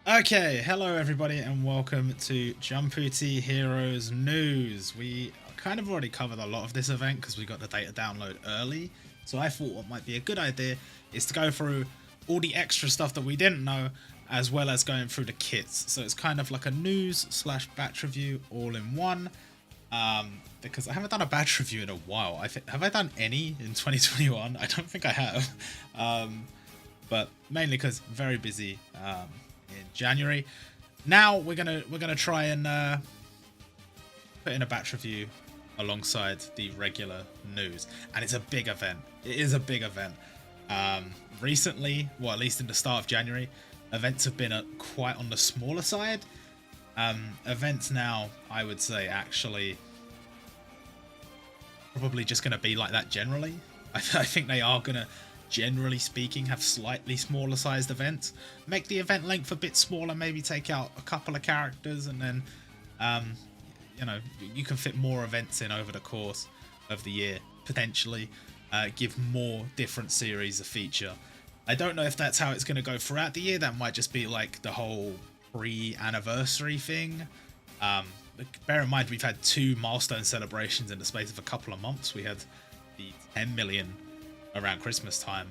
Okay, hello everybody and welcome to Jumputi Heroes News. We kind of already covered a lot of this event because we got the data download early, so I thought what might be a good idea is to go through all the extra stuff that we didn't know as well as going through the kits. So it's kind of like a news slash batch review all in one, because I haven't done a batch review in a while. Have I done any in 2021? I don't think I have, but mainly because very busy in January. Now we're gonna try and put in a batch review alongside the regular news, and it's a big event. It is a big event. Recently, well, at least in the start of January, events have been quite on the smaller side. Events now, I would say, actually probably just going to be like that generally. I think they are going to, generally speaking, have slightly smaller sized events. Make the event length a bit smaller, maybe take out a couple of characters, and then you know, you can fit more events in over the course of the year, potentially. Give more different series a feature. I don't know if that's how it's going to go throughout the year. That might just be like the whole pre-anniversary thing. Bear in mind, we've had 2 milestone celebrations in the space of a couple of months. We had the 10 million around Christmas time,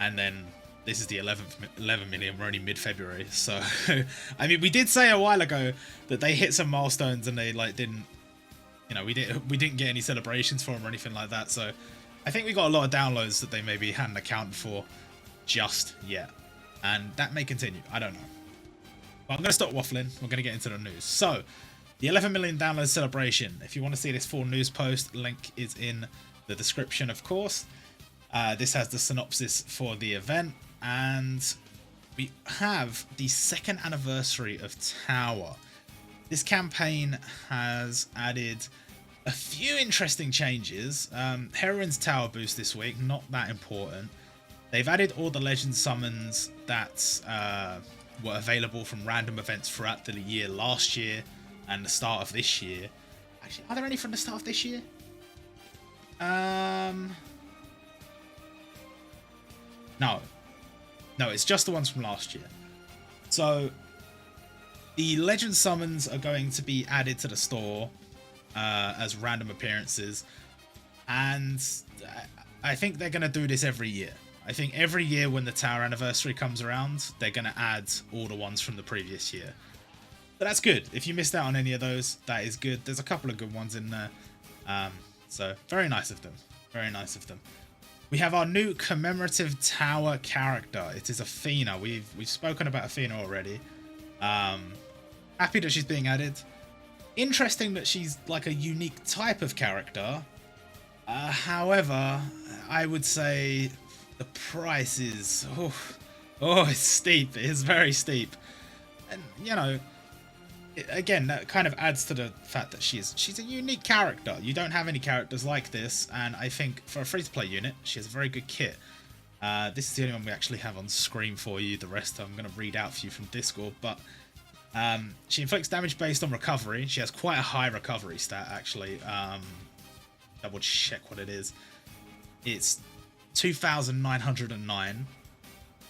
and then this is the 11 million. We're only mid-February, so I mean, we did say a while ago that they hit some milestones and they like didn't, you know, we didn't get any celebrations for them or anything like that. So I think we got a lot of downloads that they maybe hadn't accounted for just yet, and that may continue. I don't know. But I'm going to stop waffling. We're going to get into the news. So the 11 million download celebration. If you want to see this full news post, link is in the description, of course. This has the synopsis for the event, and we have the 2nd anniversary of Tower. This campaign has added a few interesting changes. Heroine's Tower boost this week, not that important. They've added all the legend summons that were available from random events throughout the year last year and the start of this year. Actually, are there any from the start of this year? No, it's just the ones from last year. So the legend summons are going to be added to the store as random appearances, and I think they're going to do this every year. I think every year when the Tower anniversary comes around, they're going to add all the ones from the previous year. But that's good. If you missed out on any of those, that is good. There's a couple of good ones in there. So very nice of them. Very nice of them. We have our new commemorative Tower character. It is Athena. We've spoken about Athena already. Happy that she's being added. Interesting that she's like a unique type of character. However, I would say the price is it's steep. It is very steep, and you know, again, that kind of adds to the fact that she's a unique character. You don't have any characters like this, and I think for a free-to-play unit, she has a very good kit. This is the only one we actually have on screen for you. The rest I'm going to read out for you from Discord, but she inflicts damage based on recovery. She has quite a high recovery stat, actually. Double check what it is. It's 2,909,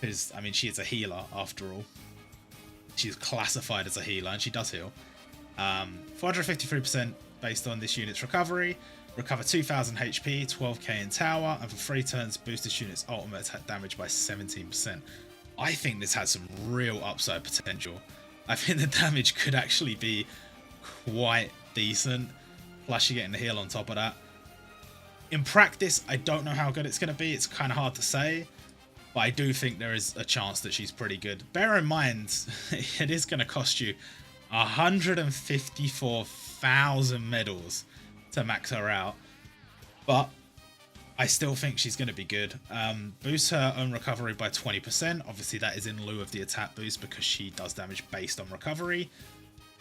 because I mean, she is a healer after all. She's classified as a healer, and she does heal. 453% based on this unit's recovery. Recover 2,000 HP, 12k in tower, and for 3 turns boost this unit's ultimate attack damage by 17%. I think this has some real upside potential. I think the damage could actually be quite decent, plus you're getting the heal on top of that. In practice, I don't know how good it's going to be. It's kind of hard to say, but I do think there is a chance that she's pretty good. Bear in mind, it is going to cost you 154,000 medals to max her out, but I still think she's going to be good. Boosts her own recovery by 20%. Obviously, that is in lieu of the attack boost because she does damage based on recovery.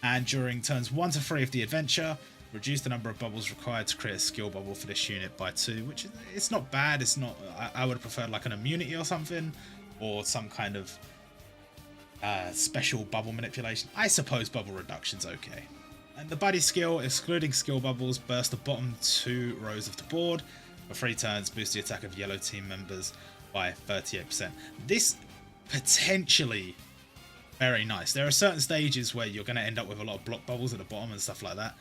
And during turns 1 to 3 of the adventure, reduce the number of bubbles required to create a skill bubble for this unit by 2, which is, it's not bad. It's not. I would prefer like an immunity or something, or some kind of special bubble manipulation. I suppose bubble reduction's okay. And the buddy skill, excluding skill bubbles, burst the bottom 2 rows of the board. For 3 turns, boost the attack of yellow team members by 38%. This potentially Very nice. There are certain stages where you're going to end up with a lot of block bubbles at the bottom and stuff like that.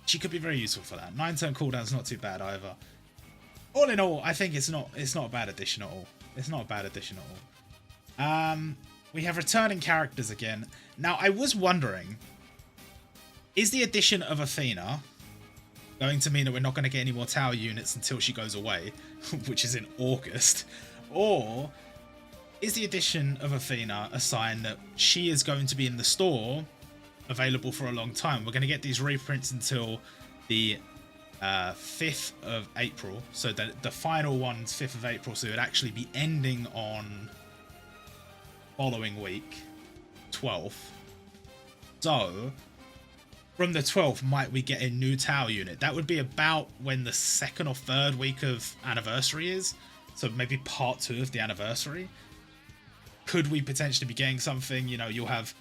She could be very useful for that. 9-turn cooldown's not too bad either. All in all, I think it's not a bad addition at all. It's not a bad addition at all. We have returning characters again. Now, I was wondering, is the addition of Athena going to mean that we're not going to get any more tower units until she goes away, which is in August? Or is the addition of Athena a sign that she is going to be in the store available for a long time? We're going to get these reprints until the 5th of April. So the final one's 5th of April. So it would actually be ending on following week, 12th. So from the 12th, might we get a new tower unit? That would be about when the 2nd or 3rd week of anniversary is. So maybe part 2 of the anniversary. Could we potentially be getting something? You know, you'll have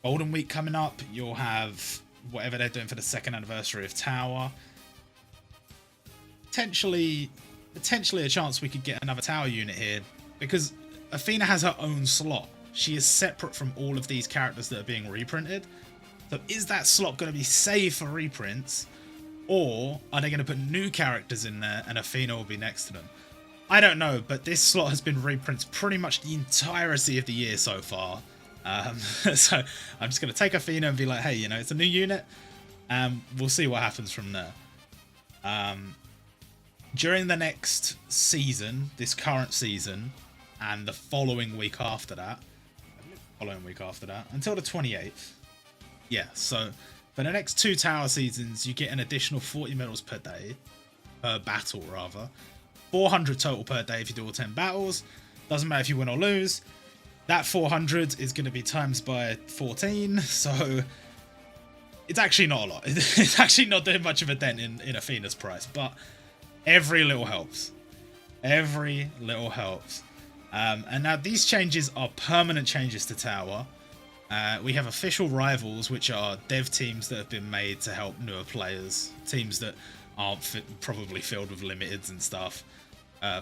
Golden Week coming up. You'll have whatever they're doing for the 2nd anniversary of Tower. Potentially a chance we could get another tower unit here, because Athena has her own slot. She is separate from all of these characters that are being reprinted. So is that slot going to be saved for reprints, or are they going to put new characters in there and Athena will be next to them? I don't know, but this slot has been reprints pretty much the entirety of the year so far. So I'm just going to take Athena and be like, hey, you know, it's a new unit, and we'll see what happens from there. During the next season, this current season, and the following week after that, until the 28th. Yeah, so for the next 2 tower seasons, you get an additional 40 medals per day, per battle rather. 400 total per day if you do all 10 battles. Doesn't matter if you win or lose. That 400 is going to be times by 14, so it's actually not a lot. It's actually not doing much of a dent in Athena's price, but every little helps. Every little helps. And now these changes are permanent changes to Tower. We have official rivals, which are dev teams that have been made to help newer players. Teams that aren't probably filled with limiteds and stuff.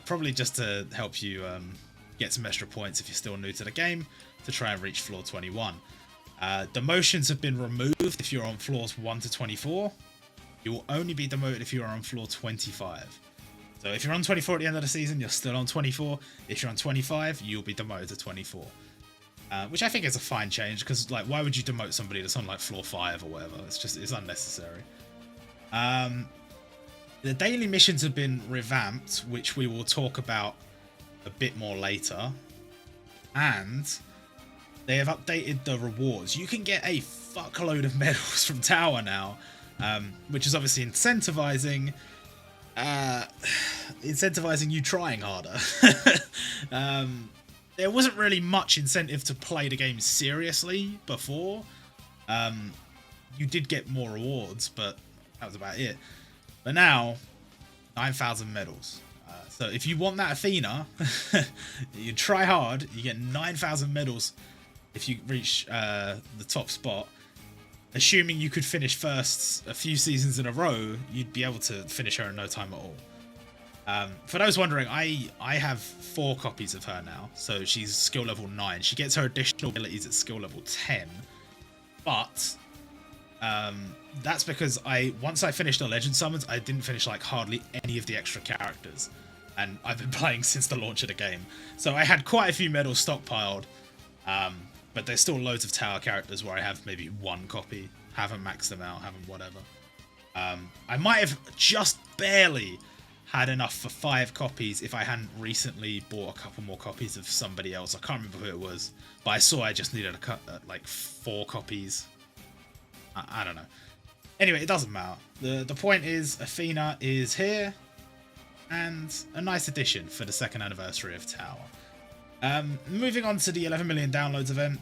Probably just to help you get some extra points if you're still new to the game, to try and reach floor 21. Demotions have been removed if you're on floors 1 to 24. You will only be demoted if you are on floor 25. So if you're on 24 at the end of the season, you're still on 24. If you're on 25, you'll be demoted to 24. Which I think is a fine change, because like, why would you demote somebody that's on like floor 5 or whatever? It's unnecessary. The daily missions have been revamped, which we will talk about a bit more later. And they have updated the rewards. You can get a fuckload of medals from Tower now, which is obviously incentivizing you trying harder. There wasn't really much incentive to play the game seriously before. You did get more rewards, but that was about it. But now, 9,000 medals. So if you want that Athena, you try hard, you get 9,000 medals if you reach the top spot. Assuming you could finish first a few seasons in a row, you'd be able to finish her in no time at all. For those wondering, I have 4 copies of her now, so she's skill level 9. She gets her additional abilities at skill level 10, but that's because once I finished the Legend Summons, I didn't finish like hardly any of the extra characters, and I've been playing since the launch of the game, so I had quite a few medals stockpiled, but there's still loads of tower characters where I have maybe 1 copy, haven't maxed them out, haven't whatever. I might have just barely had enough for 5 copies if I hadn't recently bought a couple more copies of somebody else. I can't remember who it was, but I saw I just needed like 4 copies. I don't know. Anyway, it doesn't matter. The point is, Athena is here, and a nice addition for the 2nd anniversary of Tower. Moving on to the 11 million downloads event.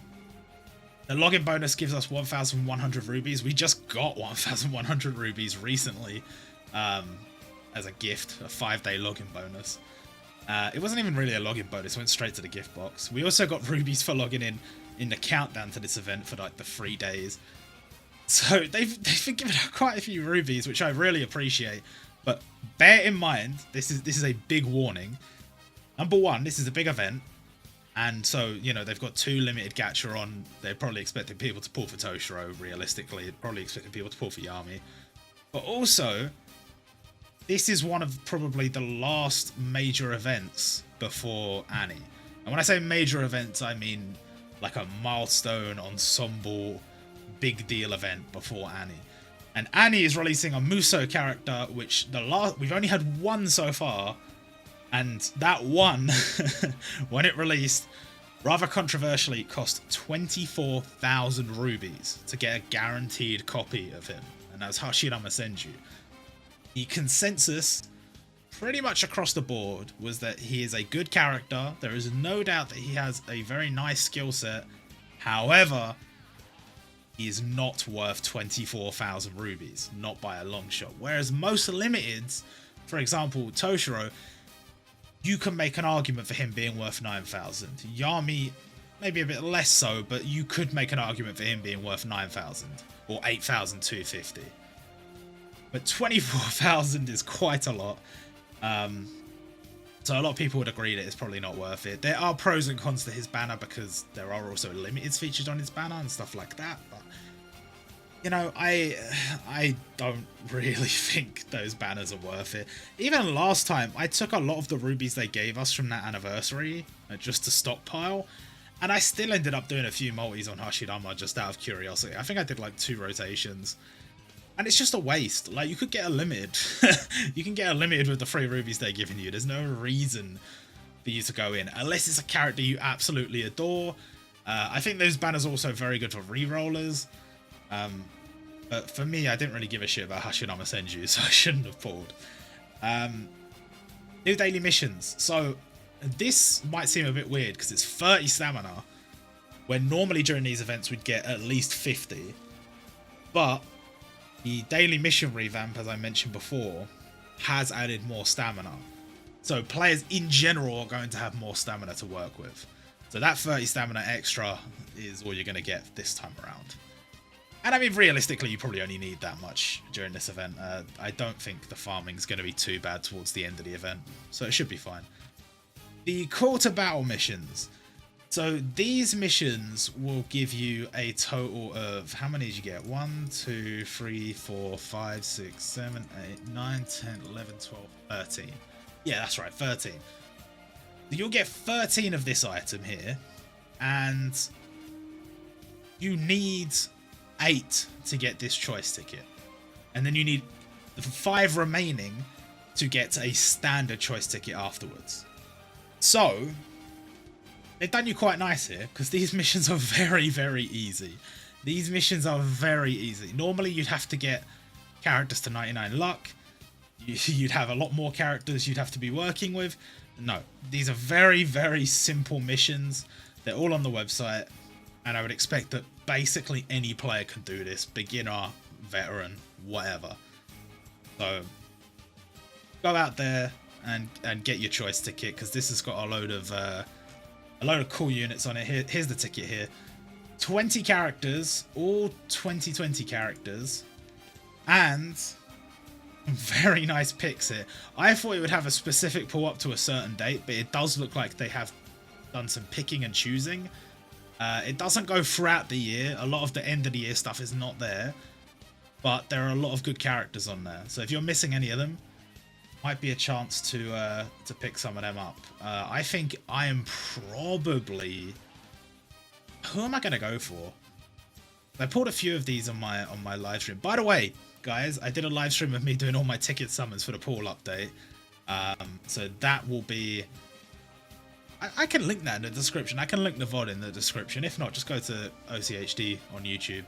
The login bonus gives us 1,100 rubies. We just got 1,100 rubies recently as a gift, a 5-day login bonus. It wasn't even really a login bonus, it went straight to the gift box. We also got rubies for logging in the countdown to this event for like the 3 days. So they've been giving out quite a few rubies, which I really appreciate. But bear in mind, this is a big warning. Number 1, this is a big event, And so, you know, they've got 2 limited gacha on. They're probably expecting people to pull for Toshiro, realistically. They're probably expecting people to pull for Yami. But also, this is one of probably the last major events before Annie. And when I say major events, I mean like a milestone, ensemble, big deal event before Annie. And Annie is releasing a Muso character, which we've only had one so far. And that one, when it released, rather controversially, cost 24,000 rubies to get a guaranteed copy of him. And that's Hashirama Senju. The consensus, pretty much across the board, was that he is a good character. There is no doubt that he has a very nice skill set. However, he is not worth 24,000 rubies. Not by a long shot. Whereas most limiteds, for example, Toshiro, you can make an argument for him being worth 9,000. Yami, maybe a bit less so, but you could make an argument for him being worth 9,000 or 8,250. But 24,000 is quite a lot. So a lot of people would agree that it's probably not worth it. There are pros and cons to his banner because there are also limiteds featured on his banner and stuff like that. But, you know, I don't really think those banners are worth it. Even last time, I took a lot of the rubies they gave us from that anniversary just to stockpile. And I still ended up doing a few multis on Hashirama just out of curiosity. I think I did like 2 rotations. And it's just a waste. Like, you could get a limited. You can get a limited with the 3 rubies they're giving you. There's no reason for you to go in. Unless it's a character you absolutely adore. I think those banners are also very good for re-rollers. But for me, I didn't really give a shit about Hashirama Senju, so I shouldn't have pulled. New daily missions. So this might seem a bit weird because it's 30 stamina, when normally during these events we'd get at least 50. But the daily mission revamp, as I mentioned before, has added more stamina. So players in general are going to have more stamina to work with. So that 30 stamina extra is all you're going to get this time around. And I mean, realistically, you probably only need that much during this event. I don't think the farming is going to be too bad towards the end of the event, so it should be fine. The call to battle missions. So these missions will give you a total of, how many did you get? 1, 2, 3, 4, 5, 6, 7, 8, 9, 10, 11, 12, 13. Yeah, that's right, 13. You'll get 13 of this item here, and you need 8 to get this choice ticket. And then you need 5 remaining to get a standard choice ticket afterwards. So they've done you quite nice here, because these missions are very, very easy. These missions are very easy. Normally you'd have to get characters to 99 luck. You'd have a lot more characters you'd have to be working with. No, these are very, very simple missions. They're all on the website, and I would expect that basically any player can do this. Beginner, veteran, whatever. So go out there and get your choice ticket, because this has got a load of cool units on it. Here's the ticket here. 20 characters, all 2020 characters, and very nice picks here. I thought it would have a specific pull up to a certain date, but it does look like they have done some picking and choosing. It doesn't go throughout the year. A lot of the end of the year stuff is not there, but there are a lot of good characters on there. So if you're missing any of them, might be a chance to pick some of them up. I think I am probably... Who am I going to go for? I pulled a few of these on my live stream. By the way, guys, I did a live stream of me doing all my ticket summons for the pool update. So that will be... I can link that in the description. I can link the VOD in the description. If not, just go to OCHD on YouTube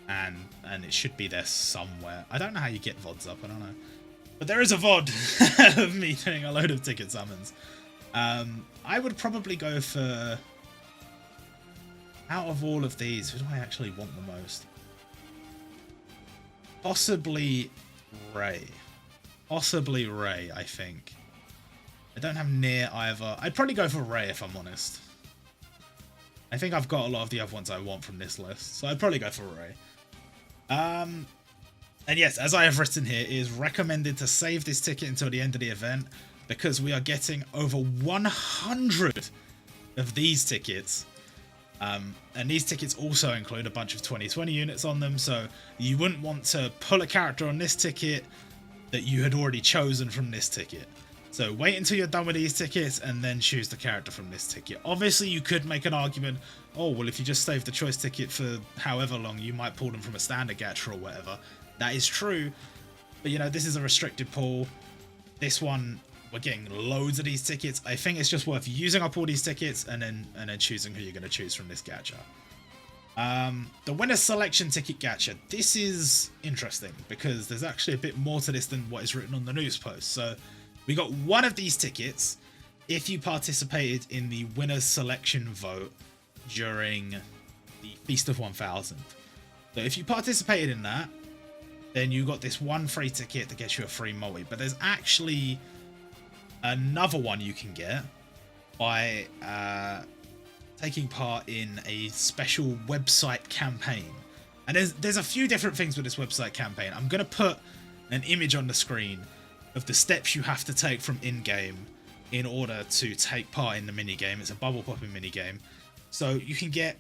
and it should be there somewhere. I don't know how you get VODs up. I don't know. But there is a VOD of me doing a load of ticket summons. I would probably go for... Out of all of these, who do I actually want the most? Possibly Ray. Possibly Ray, I think. I don't have near either. I'd probably go for Ray if I'm honest. I think I've got a lot of the other ones I want from this list, so I'd probably go for Ray. And yes, as I have written here, it is recommended to save this ticket until the end of the event, because we are getting over 100 of these tickets. And these tickets also include a bunch of 2020 units on them, so you wouldn't want to pull a character on this ticket that you had already chosen from this ticket. So wait until you're done with these tickets and then choose the character from this ticket. Obviously you could make an argument, oh well, if you just save the choice ticket for however long, you might pull them from a standard gacha or whatever. That is true, but you know, this is a restricted pool. This one, we're getting loads of these tickets. I think it's just worth using up all these tickets and then choosing who you're going to choose from this gacha. The winner selection ticket gacha. This is interesting because there's actually a bit more to this than what is written on the news post. So we got one of these tickets if you participated in the winner's selection vote during the Feast of 1000. So if you participated in that, then you got this one free ticket that gets you a free multi. But there's actually another one you can get by taking part in a special website campaign. And there's a few different things with this website campaign. I'm going to put an image on the screen of the steps you have to take from in-game in order to take part in the minigame. It's a bubble popping minigame. So you can get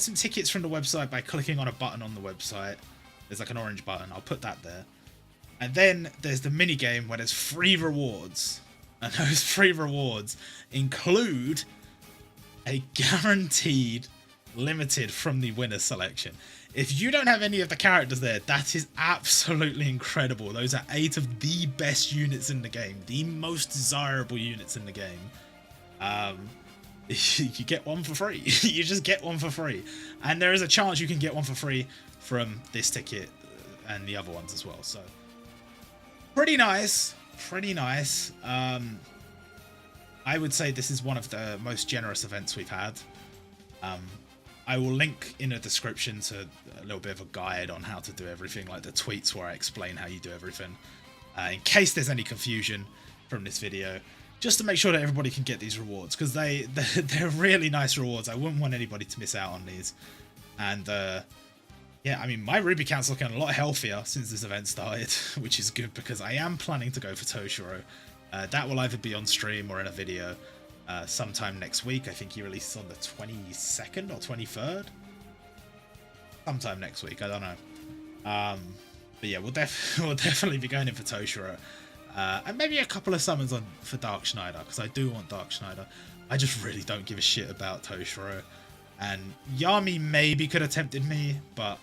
some tickets from the website by clicking on a button on the website. There's like an orange button. I'll put that there. And then there's the minigame where there's free rewards. And those free rewards include a guaranteed limited from the winner selection. If you don't have any of the characters there, that is absolutely incredible. Those are 8 of the best units in the game, the most desirable units in the game. You get one for free. You just get one for free. And there is a chance you can get one for free from this ticket and the other ones as well. So pretty nice. Pretty nice. I would say this is one of the most generous events we've had. I will link in a description to a little bit of a guide on how to do everything, like the tweets where I explain how you do everything, in case there's any confusion from this video, just to make sure that everybody can get these rewards, because they're really nice rewards. I wouldn't want anybody to miss out on these. And yeah, I mean, my Ruby count's looking a lot healthier since this event started, which is good because I am planning to go for Toshiro. That will either be on stream or in a video sometime next week. I think he releases on the 22nd or 23rd. Sometime next week, I don't know. But yeah, we'll definitely be going in for Toshiro. And maybe a couple of summons on for Dark Schneider, because I do want Dark Schneider. I just really don't give a shit about Toshiro. And Yami maybe could have tempted me, but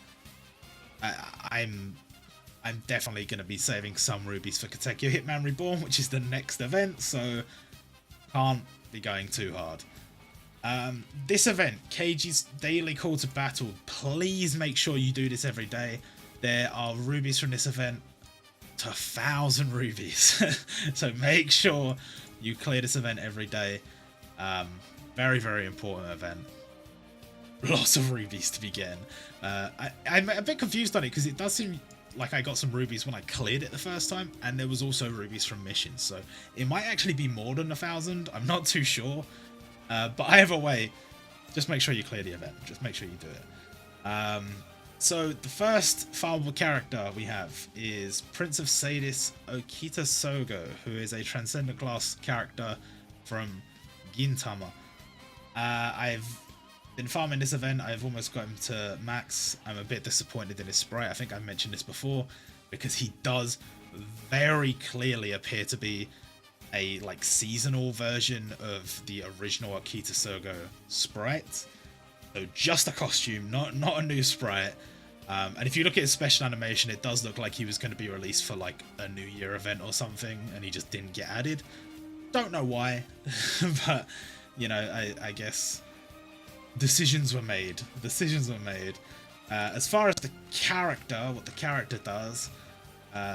I'm definitely going to be saving some rubies for Katekyo Hitman Reborn, which is the next event, so can't be going too hard. This event, Keiji's Daily Call to Battle, please make sure you do this every day. There are rubies from this event to 1,000 rubies, so make sure you clear this event every day. Very, very important event. Lots of rubies to be getting. I'm a bit confused on it because it does seem like I got some rubies when I cleared it the first time, and there was also rubies from missions, so it might actually be more than 1,000. I'm not too sure, but either way, just make sure you clear the event. Just make sure you do it. So the first farmable character we have is Prince of Sadis Okita Sogo, who is a Transcendent class character from Gintama. I've been farming this event. I've almost got him to max. I'm a bit disappointed in his sprite. I think I mentioned this before, because he does very clearly appear to be a like seasonal version of the original Okita Sogo sprite. So just a costume, not a new sprite. And if you look at his special animation, it does look like he was going to be released for like a New Year event or something, and he just didn't get added. Don't know why, but you know, I guess decisions were made. As far as the character, what the character does,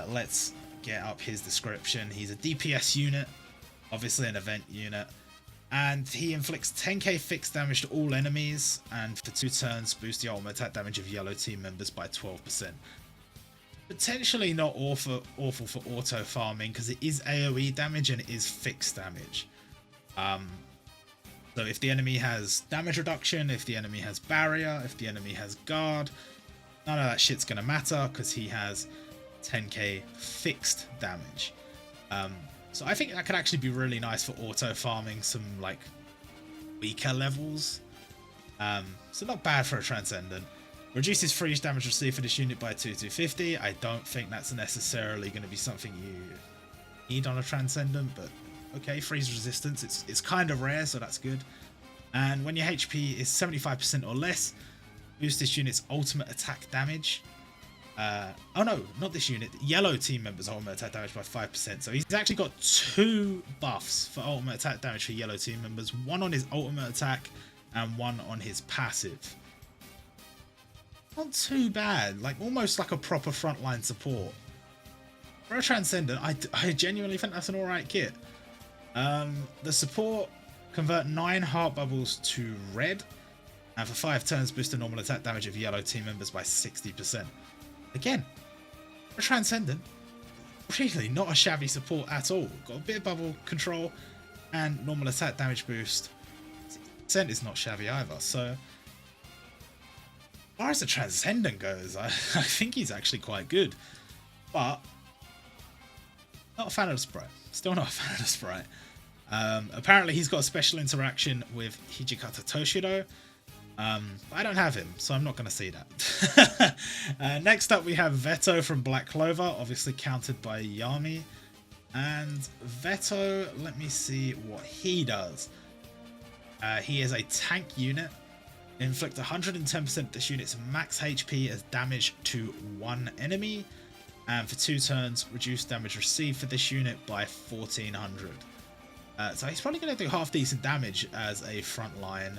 let's get up his description. He's a DPS unit, obviously an event unit, and he inflicts 10k fixed damage to all enemies, and for 2 turns boosts the ultimate attack damage of yellow team members by 12%. Potentially not awful for auto farming, because it is AoE damage and it is fixed damage. So if the enemy has damage reduction, if the enemy has barrier, if the enemy has guard, none of that shit's gonna matter because he has 10k fixed damage. So I think that could actually be really nice for auto farming some like weaker levels. So not bad for a Transcendent. Reduces freeze damage received for this unit by 250. I don't think that's necessarily going to be something you need on a Transcendent, but okay, freeze resistance. It's kind of rare, so that's good. And when your HP is 75% or less, boost this unit's ultimate attack damage. Oh no, not this unit. Yellow team members' ultimate attack damage by 5%. So he's actually got 2 buffs for ultimate attack damage for yellow team members. One on his ultimate attack and one on his passive. Not too bad. Like almost like a proper frontline support. For a Transcendent, I genuinely think that's an alright kit. The support convert 9 heart bubbles to red. And for 5 turns, boost the normal attack damage of yellow team members by 60%. Again, for a Transcendent, really not a shabby support at all. Got a bit of bubble control and normal attack damage boost. 60% is not shabby either. So, as far as the Transcendent goes, I think he's actually quite good. But, not a fan of the sprite. Still not a fan of the sprite. Apparently he's got a special interaction with Hijikata Toshido. I don't have him, so I'm not going to see that. Next up we have Veto from Black Clover, obviously countered by Yami. And Veto, let me see what he does. He is a tank unit. Inflict 110% of this unit's max HP as damage to 1 enemy. And for 2 turns, reduce damage received for this unit by 1400. So he's probably going to do half decent damage as a front line.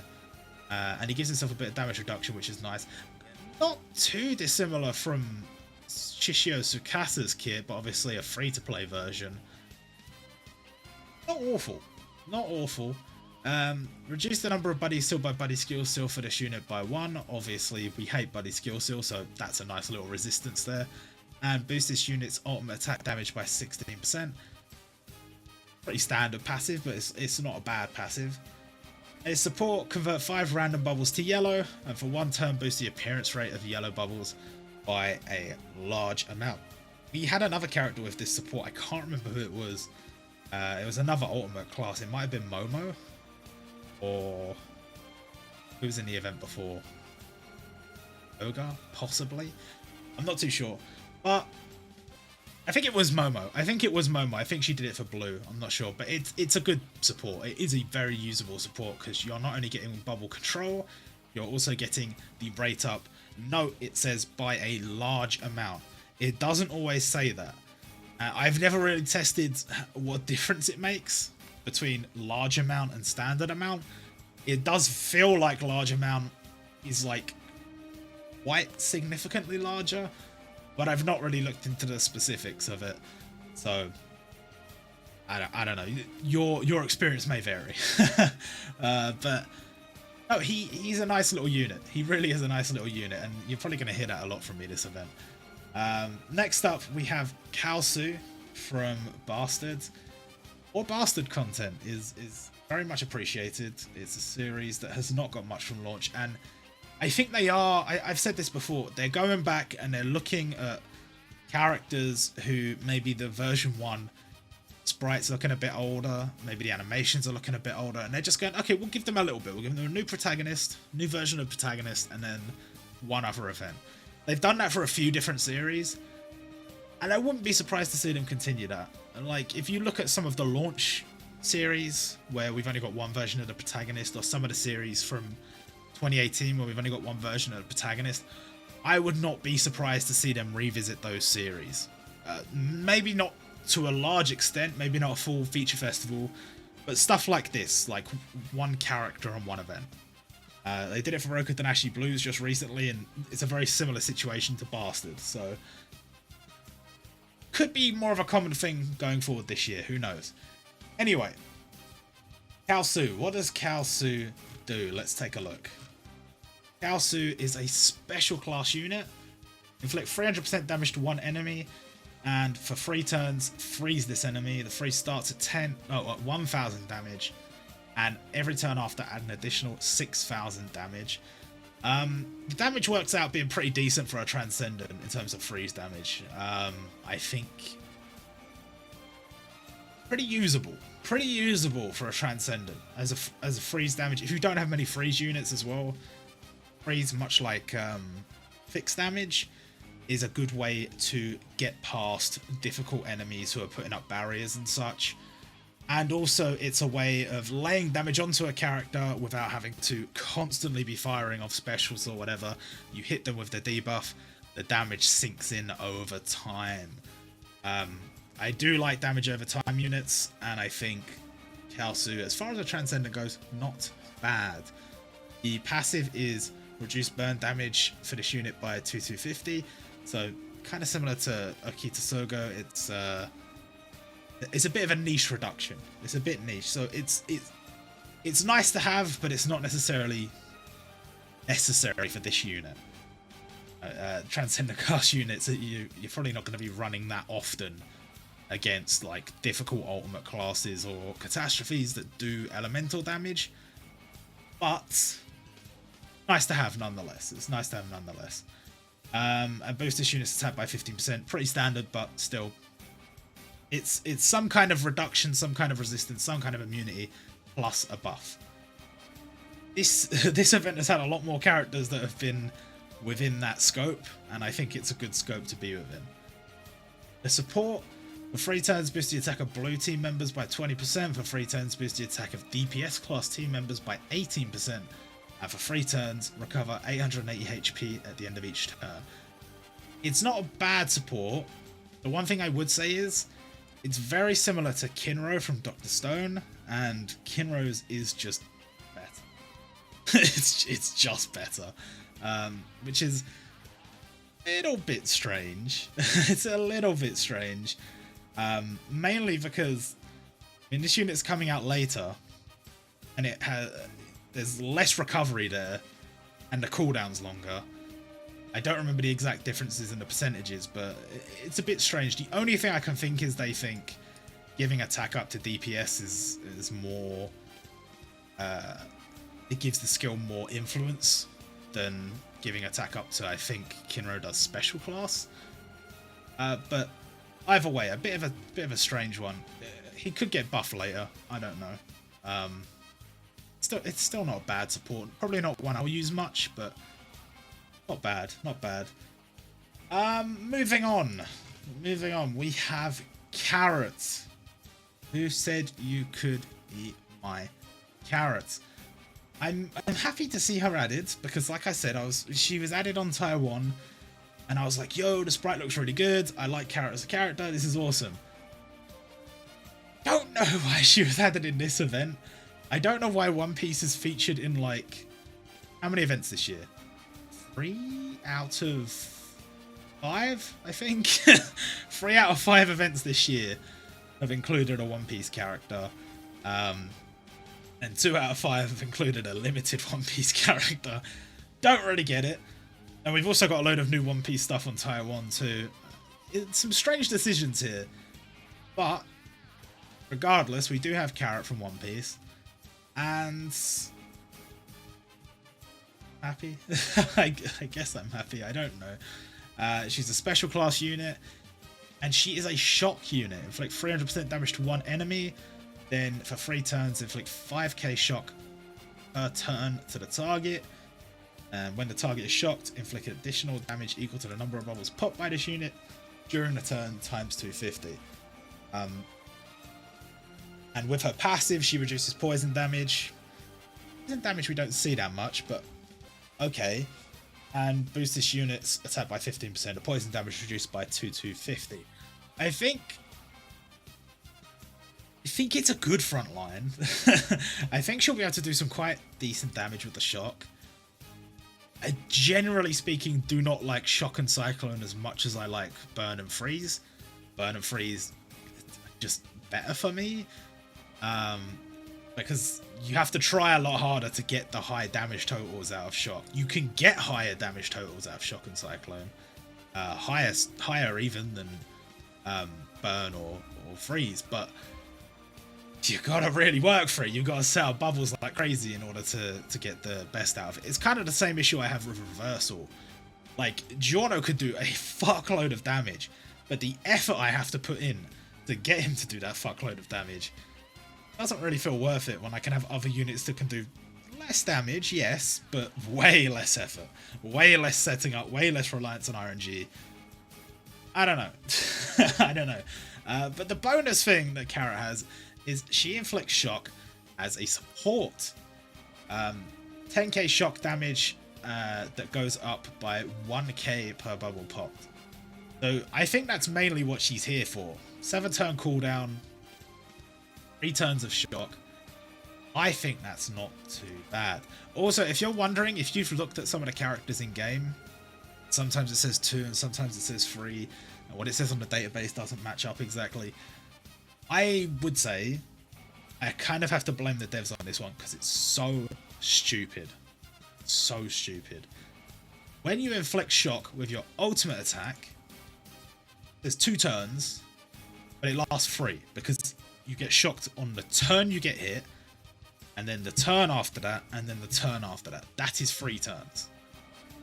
And he gives himself a bit of damage reduction, which is nice. Not too dissimilar from Shishio Tsukasa's kit, but obviously a free-to-play version. Not awful. Not awful. Reduce the number of buddy seal by buddy skill seal for this unit by 1. Obviously, we hate buddy skill seal, so that's a nice little resistance there. And boost this unit's ultimate attack damage by 16%. Pretty standard passive, but it's not a bad passive. His support, convert 5 random bubbles to yellow, and for 1 turn boost the appearance rate of yellow bubbles by a large amount. We had another character with this support, I can't remember who it was. It was another ultimate class, it might have been Momo, or who was in the event before? Oga, possibly? I'm not too sure, but I think it was Momo. I think she did it for blue. I'm not sure, but it's a good support. It is a very usable support because you're not only getting bubble control, you're also getting the rate up. Note it says by a large amount. It doesn't always say that. I've never really tested what difference it makes between large amount and standard amount. It does feel like large amount is like quite significantly larger. But I've not really looked into the specifics of it, so I don't know. Your experience may vary, but no, he's a nice little unit. He really is a nice little unit, and you're probably going to hear that a lot from me this event. Next up, we have Kalsu from Bastards. Or Bastard content is very much appreciated. It's a series that has not got much from launch, and I think they are, I've said this before, they're going back and they're looking at characters who maybe the version 1 sprites looking a bit older, maybe the animations are looking a bit older, and they're just going, okay, we'll give them a little bit. We'll give them a new protagonist, new version of protagonist, and then one other event. They've done that for a few different series, and I wouldn't be surprised to see them continue that. And like, if you look at some of the launch series, where we've only got one version of the protagonist, or some of the series from 2018 where we've only got one version of the protagonist, I would not be surprised to see them revisit those series. Maybe not to a large extent, maybe not a full feature festival, but stuff like this, like one character on one event. They did it for Roku Danashi Blues just recently, and it's a very similar situation to Bastard, so could be more of a common thing going forward this year, who knows. Anyway, Kalsu. What does Kalsu do? Let's take a look. Kalsu is a special class unit. Inflict 300% damage to 1 enemy, and for 3 turns, freeze this enemy. The freeze starts at 1,000 damage, and every turn after add an additional 6,000 damage. The damage works out being pretty decent for a Transcendent in terms of freeze damage. I think pretty usable. Pretty usable for a Transcendent as a freeze damage. If you don't have many freeze units as well, freeze, much like fixed damage, is a good way to get past difficult enemies who are putting up barriers and such. And also it's a way of laying damage onto a character without having to constantly be firing off specials or whatever. You hit them with the debuff, the damage sinks in over time. I do like damage over time units, and I think Kalsu, as far as a Transcendent goes, not bad. The passive is reduce burn damage for this unit by 250, so kind of similar to Okita Sogo. It's a bit of a niche reduction. It's a bit niche, so it's nice to have, but it's not necessarily necessary for this unit. Transcendent class units, you're probably not going to be running that often against like difficult ultimate classes or catastrophes that do elemental damage, but nice to have nonetheless. It's nice to have nonetheless. And boost this unit's attack by 15%, pretty standard, but still, it's some kind of reduction, some kind of resistance, some kind of immunity, plus a buff. This event has had a lot more characters that have been within that scope, and I think it's a good scope to be within. The support, for 3 turns boost the attack of blue team members by 20%, for 3 turns boost the attack of DPS class team members by 18%, and for 3 turns recover 880 HP at the end of each turn. It's not a bad support. The one thing I would say is, it's very similar to Kinro from Dr. Stone, and Kinro's is just better. it's just better. Which is a little bit strange. It's a little bit strange. Mainly because this unit's coming out later, and there's less recovery there, and the cooldown's longer. I don't remember the exact differences in the percentages, but it's a bit strange. The only thing I can think is they think giving attack up to DPS is more... it gives the skill more influence than giving attack up to, I think, Kinro does special class. But either way, a bit of a strange one. He could get buffed later. I don't know. It's still not a bad support. Probably not one I'll use much, but not bad. Not bad. Moving on. We have Carrot. Who said you could eat my carrots? I'm happy to see her added, because like I said, she was added on tier 1, and I was like, yo, the sprite looks really good, I like Carrot as a character, this is awesome. Don't know why she was added in this event. I don't know why One Piece is featured in, like, how many events this year? 3 out of 5, I think? 3 out of 5 events this year have included a One Piece character. And 2 out of 5 have included a limited One Piece character. Don't really get it. And we've also got a load of new One Piece stuff on tier 1 too. It's some strange decisions here. But regardless, we do have Carrot from One Piece. And happy? I guess I'm happy. I don't know. She's a special class unit. And she is a shock unit. Inflict 300% damage to one enemy. Then for 3 turns, inflict 5k shock per turn to the target. And when the target is shocked, inflict additional damage equal to the number of bubbles popped by this unit during the turn times 250. And with her passive, she reduces poison damage. Poison damage we don't see that much, but okay. And boosts this unit's attack by 15%. The poison damage reduced by 250. I think it's a good front line. I think she'll be able to do some quite decent damage with the shock. I, generally speaking, do not like shock and cyclone as much as I like burn and freeze. Burn and freeze just better for me. Because you have to try a lot harder to get the high damage totals out of shock. You can get higher damage totals out of shock and cyclone. Higher even than burn or freeze, but you gotta really work for it. You gotta set up bubbles like crazy in order to get the best out of it. It's kind of the same issue I have with reversal. Like, Giorno could do a fuckload of damage, but the effort I have to put in to get him to do that fuckload of damage. It doesn't really feel worth it when I can have other units that can do less damage, yes, but way less effort, way less setting up, way less reliance on RNG. I don't know. I don't know. But the bonus thing that Kara has is she inflicts shock as a support. 10k shock damage that goes up by 1k per bubble popped. So I think that's mainly what she's here for. 7-turn cooldown, 3 turns of shock. I think that's not too bad. Also, if you're wondering, if you've looked at some of the characters in game, sometimes it says 2 and sometimes it says 3, and what it says on the database doesn't match up exactly. I would say I kind of have to blame the devs on this one because it's so stupid. So stupid. When you inflict shock with your ultimate attack, there's 2 turns, but it lasts 3 because you get shocked on the turn you get hit, and then the turn after that, and then the turn after that. That is 3 turns.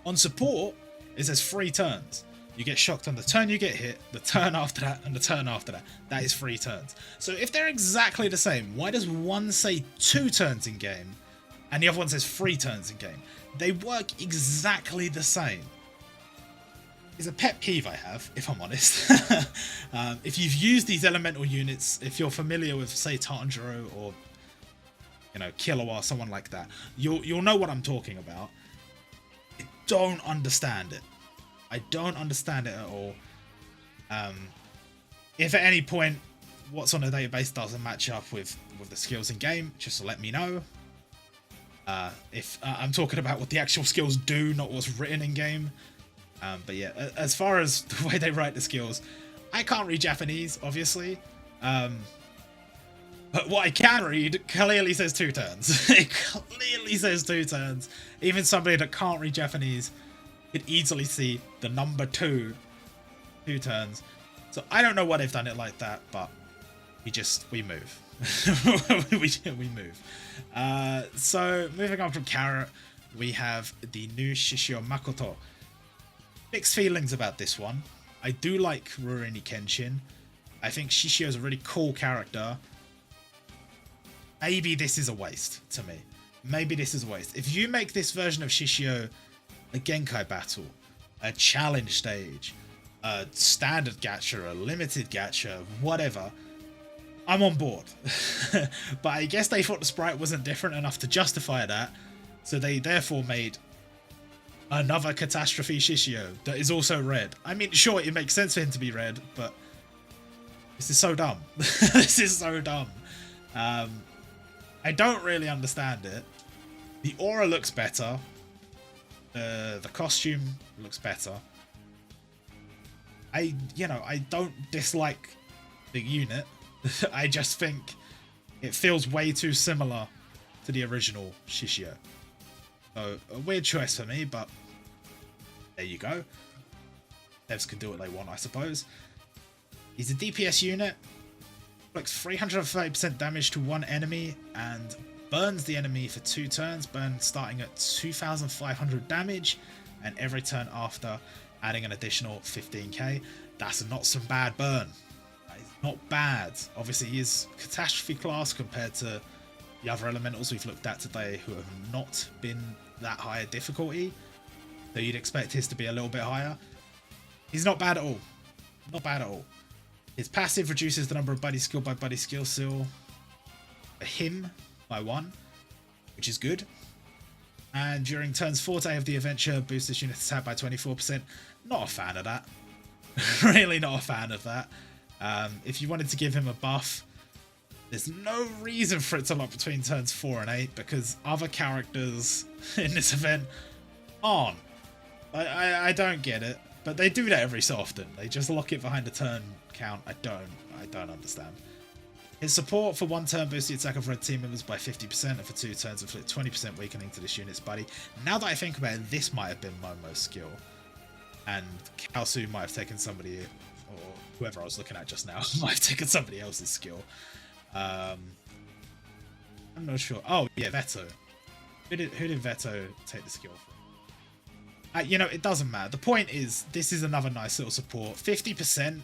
On support, it says 3 turns. You get shocked on the turn you get hit, the turn after that, and the turn after that. That is 3 turns. So if they're exactly the same, why does one say 2 turns in game, and the other one says 3 turns in game? They work exactly the same. It's a pet peeve I have, if I'm honest. If you've used these elemental units, if you're familiar with, say, Tanjiro or, you know, Killua, someone like that, you'll know what I'm talking about. I don't understand it. I don't understand it at all. If at any point what's on the database doesn't match up with the skills in game, just let me know. If I'm talking about what the actual skills do, not what's written in game. But yeah, as far as the way they write the skills, I can't read Japanese, obviously. But what I can read clearly says 2 turns. It clearly says 2 turns. Even somebody that can't read Japanese could easily see the number 2 turns. So I don't know why they've done it like that, but we move. we move. So moving on from Kara, we have the new Shishio Makoto. Mixed feelings about this one. I do like Rurouni Kenshin. I think Shishio is a really cool character. Maybe this is a waste to me. Maybe this is a waste. If you make this version of Shishio a Genkai battle, a challenge stage, a standard gacha, a limited gacha, whatever, I'm on board. But I guess they thought the sprite wasn't different enough to justify that, so they therefore made another Catastrophe Shishio that is also red. I mean, sure, it makes sense for him to be red, but this is so dumb. This is so dumb. I don't really understand it. The aura looks better. The costume looks better. I don't dislike the unit. I just think it feels way too similar to the original Shishio. So, a weird choice for me, but there you go. Devs can do what they want, I suppose. He's a DPS unit. Inflicts 330% damage to one enemy and burns the enemy for 2 turns. Burn starting at 2,500 damage, and every turn after, adding an additional 15k. That's not some bad burn. That is not bad. Obviously, he is Catastrophe class compared to the other elementals we've looked at today who have not been that high a difficulty. So you'd expect his to be a little bit higher. He's not bad at all. Not bad at all. His passive reduces the number of buddy skill by buddy skill seal for him by 1, which is good. And during turns 4 of the adventure, boosts this unit's attack by 24%. Not a fan of that. Really not a fan of that. If you wanted to give him a buff, there's no reason for it to lock between turns 4 and 8 because other characters in this event aren't. I don't get it, but they do that every so often. They just lock it behind a turn count. I don't understand. His support for 1 turn boosts the attack of red team members by 50%, and for 2 turns inflict 20% weakening to this unit's body. Now that I think about it, this might have been Momo's skill, and Kalsu might have taken somebody, or whoever I was looking at just now, might have taken somebody else's skill. I'm not sure. Oh yeah, Veto. Who did Veto take the skill from? You know, it doesn't matter. The point is, this is another nice little support. 50%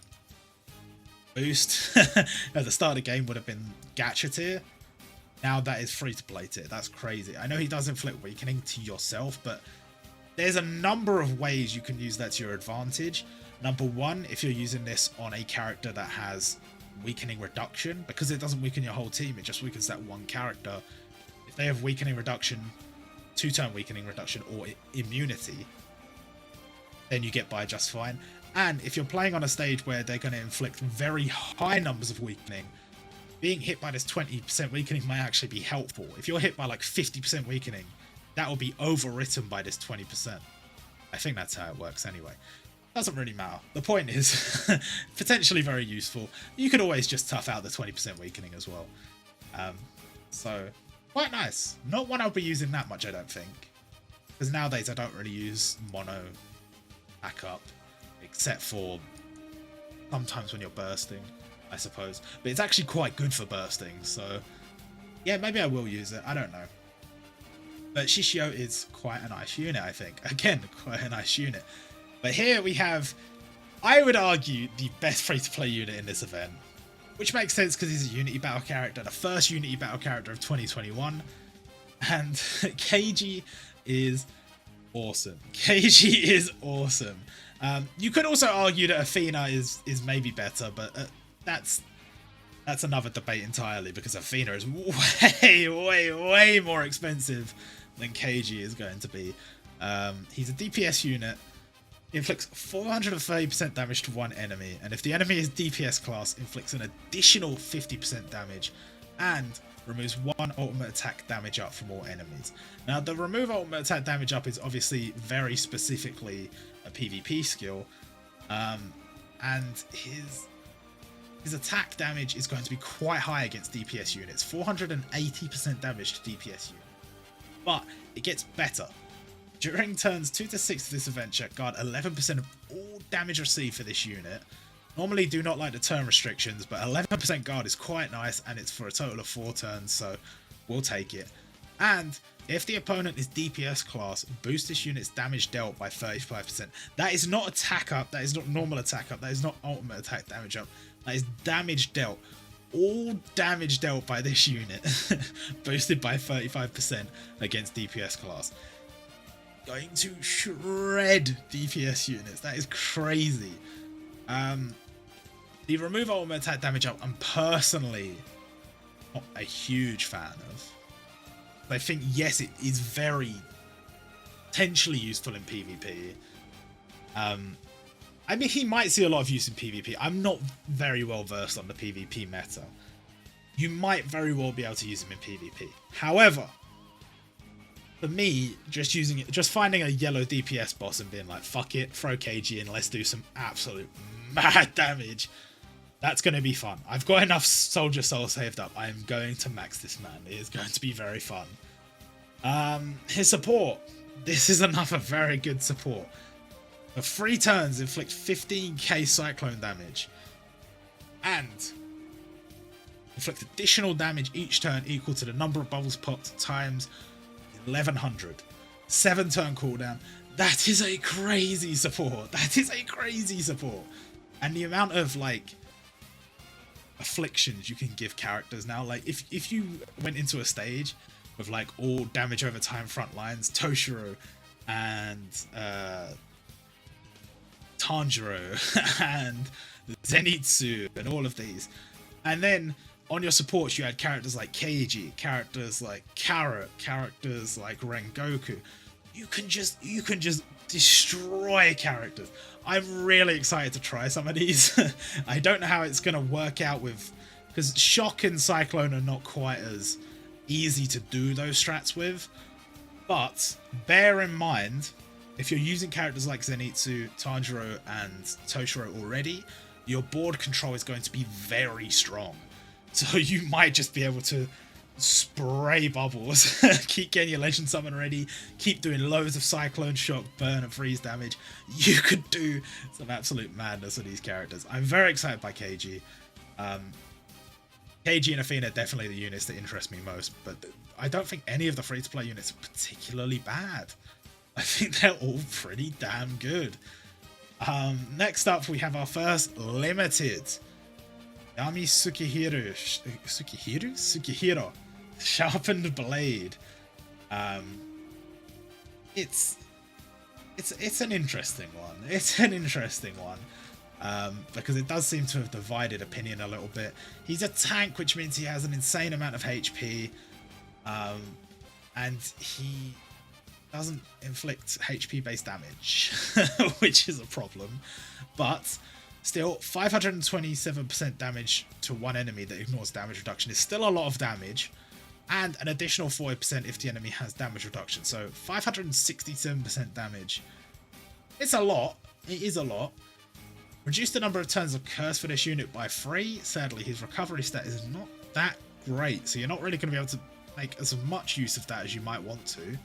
boost at the start of the game would have been gacha tier. Now that is free to play tier. That's crazy. I know he does inflict weakening to yourself, but there's a number of ways you can use that to your advantage. Number one, if you're using this on a character that has weakening reduction, because it doesn't weaken your whole team, it just weakens that one character. If they have weakening reduction, 2-turn weakening reduction, or immunity, then you get by just fine. And if you're playing on a stage where they're going to inflict very high numbers of weakening, being hit by this 20% weakening might actually be helpful. If you're hit by like 50% weakening, that will be overwritten by this 20%. I think that's how it works anyway. Doesn't really matter. The point is, potentially very useful. You could always just tough out the 20% weakening as well. So, quite nice. Not one I'll be using that much, I don't think. Because nowadays I don't really use mono backup, except for sometimes when you're bursting, I suppose. But it's actually quite good for bursting, so yeah, maybe I will use it. I don't know. But Shishio is quite a nice unit, I think. Again, quite a nice unit. But here we have, I would argue, the best free-to-play unit in this event. Which makes sense because he's a Unity battle character, the first Unity battle character of 2021. And Keiji is awesome. Keiji is awesome. You could also argue that Athena is maybe better, but that's another debate entirely, because Athena is way more expensive than Keiji is going to be. He's a DPS unit. He inflicts 430% damage to one enemy, and if the enemy is DPS class, inflicts an additional 50% damage and removes one ultimate attack damage up from all enemies. Now, the remove ultimate attack damage up is obviously very specifically a PvP skill, and his attack damage is going to be quite high against DPS units, 480% damage to DPS units. But it gets better. During turns 2 to 6 of this adventure, guard 11% of all damage received for this unit. Normally do not like the turn restrictions, but 11% guard is quite nice, and it's for a total of 4 turns, so we'll take it. And if the opponent is DPS class, boost this unit's damage dealt by 35%. That is not attack up, that is not normal attack up, that is not ultimate attack damage up, that is damage dealt. All damage dealt by this unit boosted by 35% against DPS class. Going to shred DPS units. That is crazy. The remove ultimate attack damage up, I'm personally not a huge fan of. I think, yes, it is very potentially useful in PvP. I mean, he might see a lot of use in PvP. I'm not very well versed on the PvP meta. You might very well be able to use him in PvP. However, for me, just finding a yellow DPS boss and being like, fuck it, throw Keiji in, let's do some absolute mad damage. That's going to be fun. I've got enough Soldier Soul saved up. I'm going to max this man. It is going to be very fun. His support. This is another very good support. For 3 turns, inflict 15k cyclone damage. And inflict additional damage each turn equal to the number of bubbles popped times 1100. 7-turn cooldown. That is a crazy support. That is a crazy support. And the amount of, like, afflictions you can give characters now. Like, if you went into a stage with, like, all damage over time front lines, Toshiro and Tanjiro and Zenitsu and all of these, and then on your supports you had characters like Keiji, characters like Carrot, characters like Rengoku, you can just destroy characters. I'm really excited to try some of these. I don't know how it's going to work out with, because Shock and Cyclone are not quite as easy to do those strats with, but bear in mind, if you're using characters like Zenitsu, Tanjiro and Toshiro already, your board control is going to be very strong. So you might just be able to spray bubbles, keep getting your Legend Summon ready, keep doing loads of Cyclone, Shock, Burn and Freeze damage. You could do some absolute madness with these characters. I'm very excited by Keiji. Keiji and Athena are definitely the units that interest me most, but I don't think any of the free-to-play units are particularly bad. I think they're all pretty damn good. Next up, we have our first limited Yami Sukihiro, Sharpened Blade. It's an interesting one. It's an interesting one. Because it does seem to have divided opinion a little bit. He's a tank, which means he has an insane amount of HP. And he doesn't inflict HP based damage, which is a problem. But still, 527% damage to one enemy that ignores damage reduction is still a lot of damage, and an additional 40% if the enemy has damage reduction. So 567% damage. It's a lot. It is a lot. Reduce the number of turns of curse for this unit by 3. Sadly, his recovery stat is not that great, so you're not really going to be able to make as much use of that as you might want to.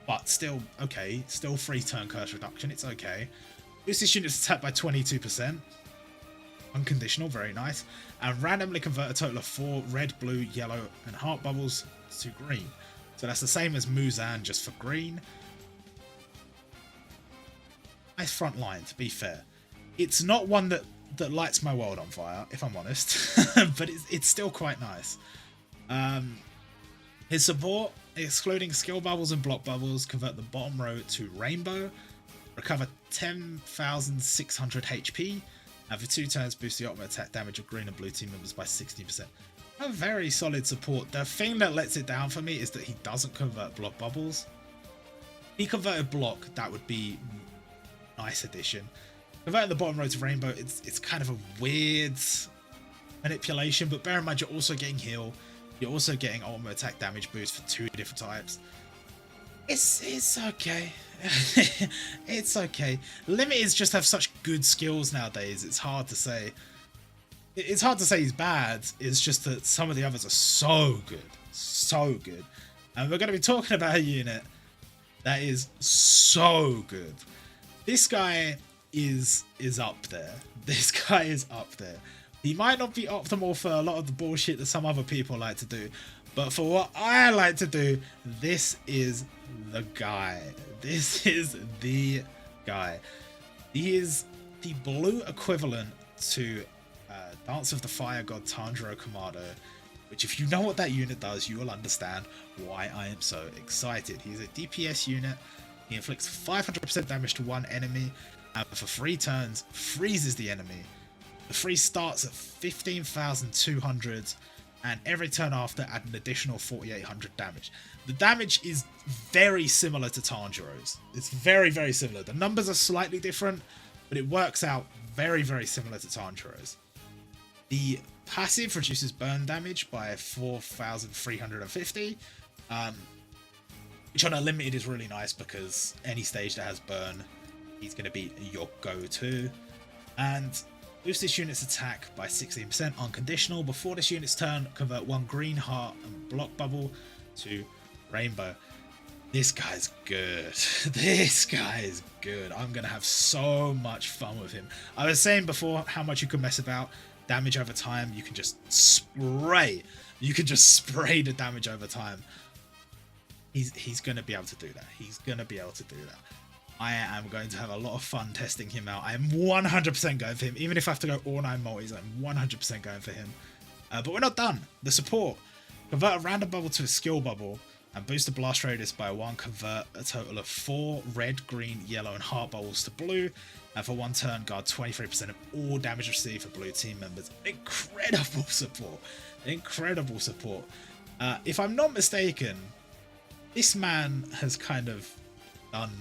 But still, okay. Still 3 turn curse reduction. It's okay. Boost this unit's attack by 22%. Unconditional, very nice. And randomly convert a total of 4 red, blue, yellow, and heart bubbles to green. So that's the same as Muzan, just for green. Nice front line, to be fair. It's not one that lights my world on fire, if I'm honest. But it's still quite nice. His support, excluding skill bubbles and block bubbles, convert the bottom row to rainbow. Recover 10,600 HP. And for 2 turns, boost the ultimate attack damage of green and blue team members by 60%. A very solid support. The thing that lets it down for me is that he doesn't convert block bubbles. If he converted block, that would be a nice addition. Converting the bottom row to rainbow, it's kind of a weird manipulation, but bear in mind you're also getting heal. You're also getting ultimate attack damage boost for 2 different types. It's okay. It's okay. Limiteds just have such good skills nowadays. It's hard to say. It's hard to say he's bad. It's just that some of the others are so good. So good. And we're going to be talking about a unit that is so good. This guy is up there. This guy is up there. He might not be optimal for a lot of the bullshit that some other people like to do, but for what I like to do, this is the guy. This is the guy. He is the blue equivalent to Dance of the Fire God Tanjiro Kamado, which if you know what that unit does, you will understand why I am so excited. He's a DPS unit. He inflicts 500% damage to one enemy, and for 3 turns, freezes the enemy. The freeze starts at 15,200, and every turn after add an additional 4,800 damage. The damage is very similar to Tanjiro's. It's very, very similar. The numbers are slightly different, but it works out very, very similar to Tanjiro's. The passive reduces burn damage by 4,350, which on a limited is really nice because any stage that has burn, he's going to be your go-to. And boost this unit's attack by 16% unconditional. Before this unit's turn, convert 1 green heart and block bubble to rainbow. This guy's good. This guy is good. I'm going to have so much fun with him. I was saying before how much you can mess about. Damage over time, you can just spray. You can just spray the damage over time. He's going to be able to do that. He's going to be able to do that. I am going to have a lot of fun testing him out. I am 100% going for him. Even if I have to go all 9 multis, I'm 100% going for him. But we're not done. The support. Convert a random bubble to a skill bubble and boost the blast radius by 1. Convert a total of 4 red, green, yellow, and heart bubbles to blue. And for 1 turn, guard 23% of all damage received for blue team members. Incredible support. Incredible support. If I'm not mistaken, this man has kind of done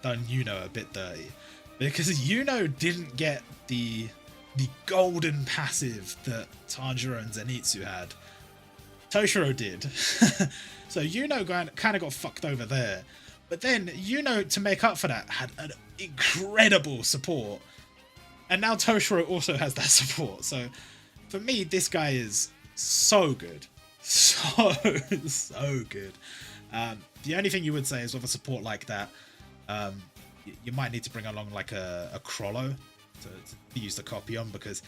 Yuno a bit dirty, because Yuno didn't get the golden passive that Tanjiro and Zenitsu had. Toshiro did. So Yuno kind of got fucked over there. But then Yuno, to make up for that, had an incredible support. And now Toshiro also has that support. So for me, this guy is so good. So good. The only thing you would say is with a support like that, you might need to bring along like a Crollo to use the copy on, because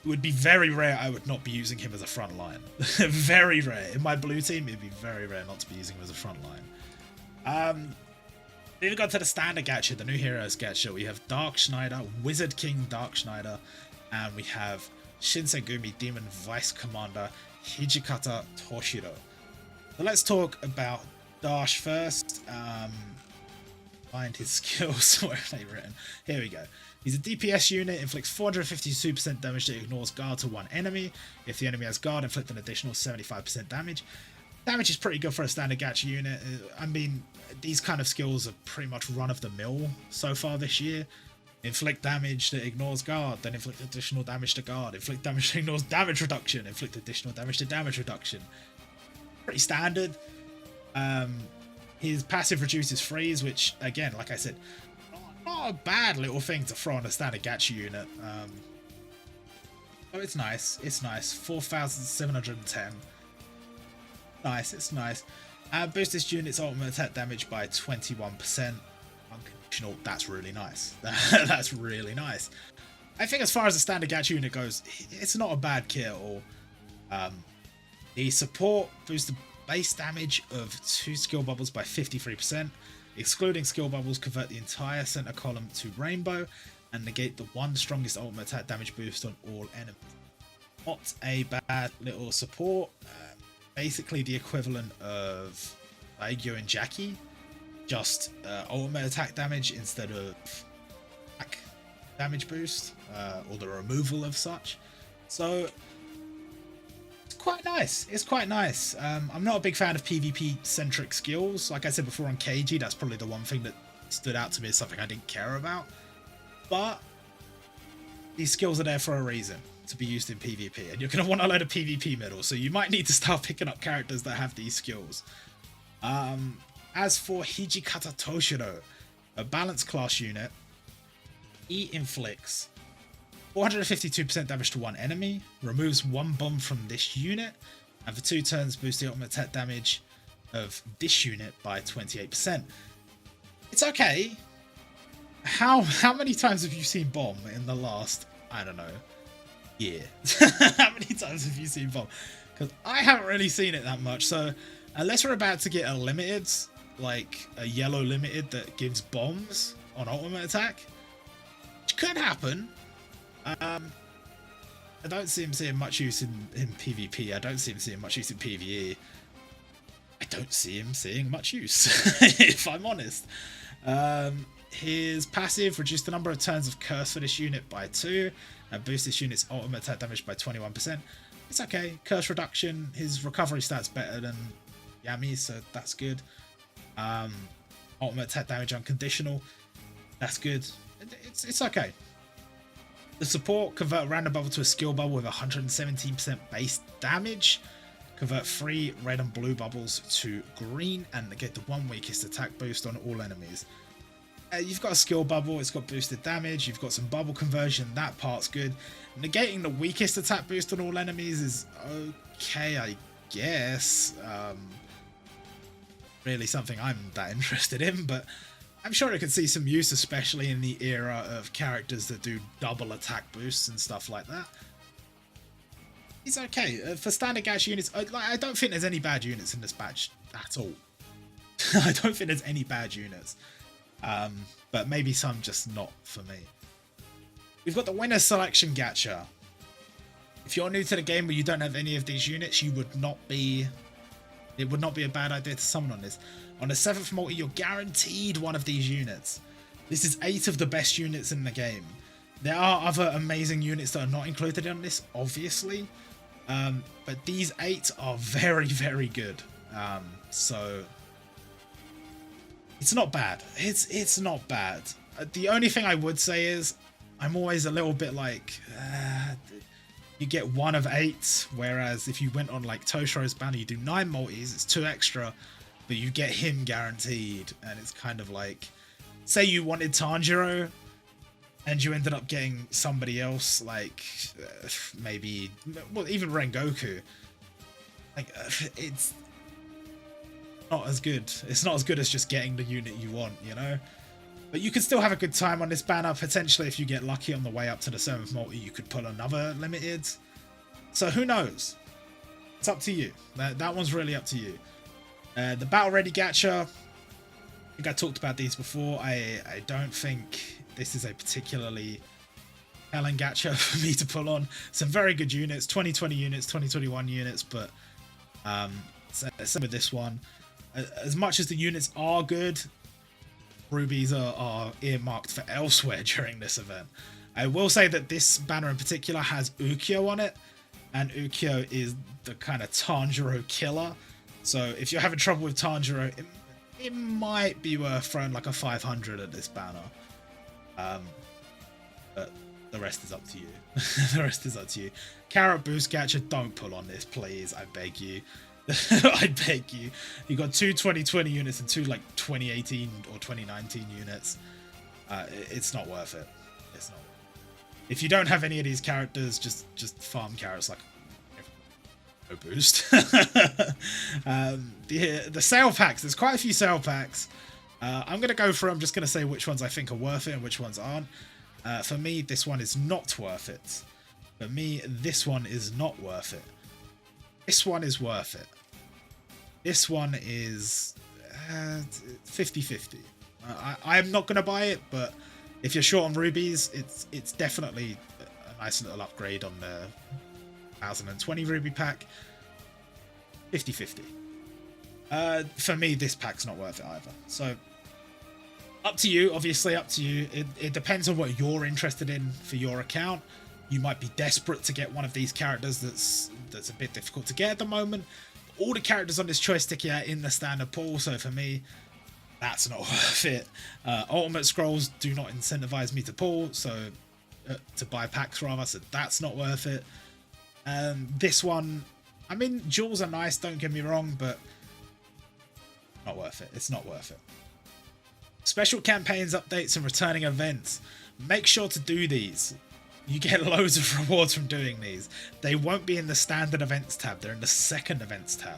it would be very rare I would not be using him as a front line. Very rare. In my blue team, it'd be very rare not to be using him as a front line. Moving on to the standard gacha, the new heroes gacha, we have Dark Schneider, Wizard King Dark Schneider, and we have Shinsengumi Demon Vice Commander Hijikata Toshiro. So let's talk about Dash first. Find his skills. Where are they written? Here we go. He's a DPS unit, inflicts 452% damage that ignores guard to one enemy. If the enemy has guard, inflict an additional 75% damage. Damage is pretty good for a standard gacha unit. I mean, these kind of skills are pretty much run-of-the-mill so far this year. Inflict damage that ignores guard, then inflict additional damage to guard. Inflict damage that ignores damage reduction, inflict additional damage to damage reduction. Pretty standard. His passive reduces freeze, which, again, like I said, not a bad little thing to throw on a standard gacha unit. Oh, it's nice. It's nice. 4,710. Nice, it's nice. Boost this unit's ultimate attack damage by 21%. Unconditional. That's really nice. That's really nice. I think as far as the standard gacha unit goes, it's not a bad kit at all. The support boosts the base damage of 2 skill bubbles by 53%. Excluding skill bubbles, convert the entire center column to rainbow and negate the 1 strongest ultimate attack damage boost on all enemies. Not a bad little support. Basically the equivalent of Aigyo and Jackie, just ultimate attack damage instead of attack damage boost, or the removal of such. So it's quite nice. It's quite nice. I'm not a big fan of PvP centric skills. Like I said before on Keiji, that's probably the one thing that stood out to me as something I didn't care about. But these skills are there for a reason, to be used in PvP, and you're going to want a load of PvP medals, so you might need to start picking up characters that have these skills. As for Hijikata Toshiro, a balanced class unit, he inflicts 452% damage to one enemy, removes 1 bomb from this unit, and for 2 turns boosts the ultimate attack damage of this unit by 28%. It's okay. How many times have you seen bomb in the last, I don't know, year? How many times have you seen bomb? Because I haven't really seen it that much. So unless we're about to get a limited, like a yellow limited that gives bombs on ultimate attack, which could happen, I don't see him seeing much use in PvP. I don't see him seeing much use in PvE. I don't see him seeing much use, if I'm honest. His passive reduced the number of turns of curse for this unit by 2 and boost this unit's ultimate attack damage by 21%. It's okay. Curse reduction. His recovery stats better than Yami, so that's good. Ultimate attack damage unconditional. That's good. It's okay. The support, convert a random bubble to a skill bubble with 117% base damage. Convert 3 red and blue bubbles to green and negate the 1 weakest attack boost on all enemies. You've got a skill bubble, it's got boosted damage, you've got some bubble conversion, that part's good. Negating the weakest attack boost on all enemies is okay, I guess. Really something I'm that interested in, but I'm sure it could see some use, especially in the era of characters that do double attack boosts and stuff like that. It's okay. For standard gacha units, I don't think there's any bad units in this batch at all. I don't think there's any bad units. But maybe some just not for me. We've got the winner selection gacha. If you're new to the game where you don't have any of these units, it would not be a bad idea to summon on this. On the 7th multi, you're guaranteed one of these units. This is 8 of the best units in the game. There are other amazing units that are not included on this, obviously. But these 8 are very, very good. So it's not bad. It's not bad. The only thing I would say is I'm always a little bit like, you get 1 of 8, whereas if you went on like Toshiro's banner, you do 9 multis, it's 2 extra, but you get him guaranteed, and it's kind of like, say you wanted Tanjiro, and you ended up getting somebody else, like maybe, well, even Rengoku. Like, it's not as good. It's not as good as just getting the unit you want, you know? But you could still have a good time on this banner. Potentially, if you get lucky on the way up to the 7th multi, you could pull another limited. So who knows? It's up to you. That one's really up to you. The Battle Ready Gacha, I think I talked about these before. I don't think this is a particularly Helen gacha for me to pull on. Some very good units, 2020 units, 2021 units, but same with this one. As much as the units are good, rubies are earmarked for elsewhere during this event. I will say that this banner in particular has Ukyo on it, and Ukyo is the kind of Tanjiro killer. So if you're having trouble with Tanjiro, it might be worth throwing like a 500 at this banner. But the rest is up to you. The rest is up to you. Carrot boost gacha, don't pull on this, please. I beg you. I beg you. You got two 2020 units and two like 2018 or 2019 units. It's not worth it. It's not. If you don't have any of these characters, just farm carrots like no boost. The sale packs. There's quite a few sale packs. I'm gonna go through. I'm just gonna say which ones I think are worth it and which ones aren't. For me, this one is not worth it. For me, this one is not worth it. This one is worth it. This one is 50-50. I'm not going to buy it, but if you're short on rubies, it's definitely a nice little upgrade on the 1020 ruby pack. 50-50. For me, this pack's not worth it either. So, up to you, obviously, up to you. It depends on what you're interested in for your account. You might be desperate to get one of these characters that's a bit difficult to get at the moment. All the characters on this choice stick are in the standard pool, so for me, that's not worth it. Ultimate scrolls do not incentivize me to pull, so to buy packs rather, so that's not worth it. This one, I mean, jewels are nice, don't get me wrong, but not worth it. It's not worth it. Special campaigns, updates, and returning events. Make sure to do these. You get loads of rewards from doing these. They won't be in the standard events tab. They're in the second events tab.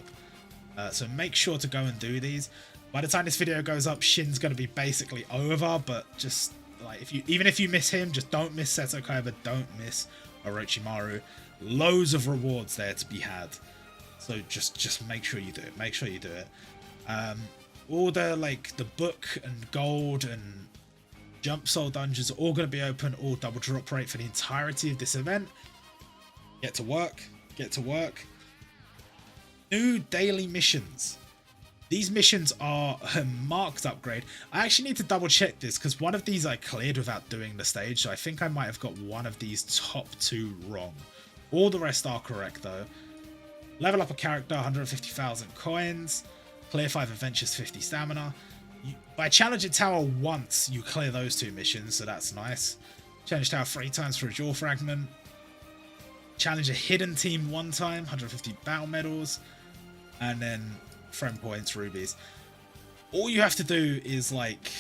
So make sure to go and do these. By the time this video goes up, Shin's going to be basically over. But just like even if you miss him, just don't miss Seto Kaiba. Don't miss Orochimaru. Loads of rewards there to be had. So just make sure you do it. Make sure you do it. All the book and gold and Jump Soul dungeons are all going to be open, all double drop rate for the entirety of this event. Get to work. Get to work. New daily missions. These missions are a marked upgrade. I actually need to double check this because one of these I cleared without doing the stage. So I think I might have got one of these top two wrong. All the rest are correct though. Level up a character, 150,000 coins. Clear 5 adventures, 50 stamina. By challenging tower once, you clear those two missions, so that's nice. Challenge tower 3 times for a jewel fragment. Challenge a hidden team 1 time, 150 battle medals. And then friend points, rubies. All you have to do is like